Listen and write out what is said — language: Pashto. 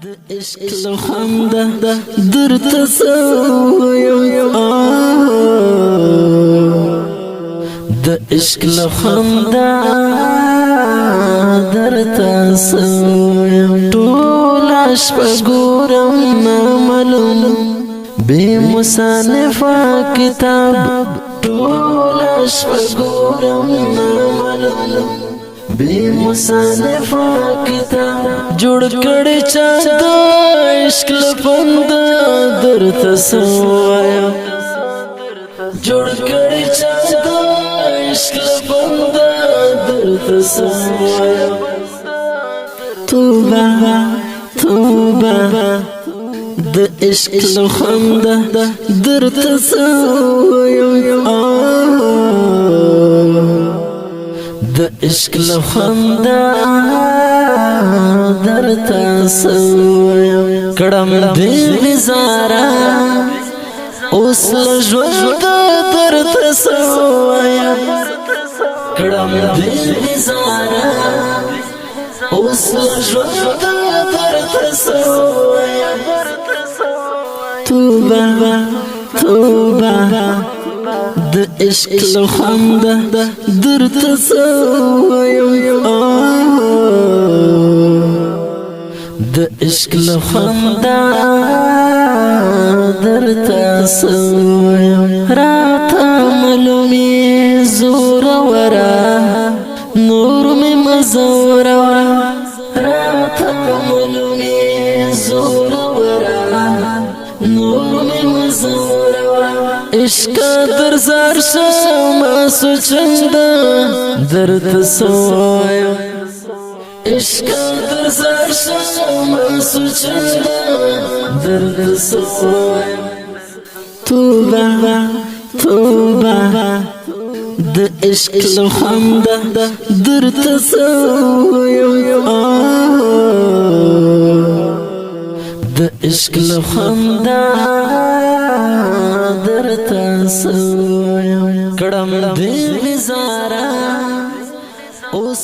د عشق لخند درته سویم د عشق لخند درته سویم ټول شپه ګورم معلوم بے مصنفه کتاب ټول شپه ګورم معلوم بے مصنفه کتاب جوړ کړي چا د عشق لپند درته سوایا جوړ کړي چا د عشق لپند درته سوایا توبه توبه د عشق لخند درته سوایا د عشق لخند درته سویم کړم دې نظاره اوس ژوند درته سویم کړم دې نظاره اوس ژوند درته سویم توبه توبه د عشق لخند درته سویم د عشق لخند درته سویم راته معلومي زور ورا نور می مزور راته معلومي زور ورا نور می مزور عشق در زار شما سوچند درد سوایم عشق در زار شما سوچند درد سوایم توبه توبه د عشق لخند درته سویم د عشق لخند درته سویم کړم دې نظاره اوس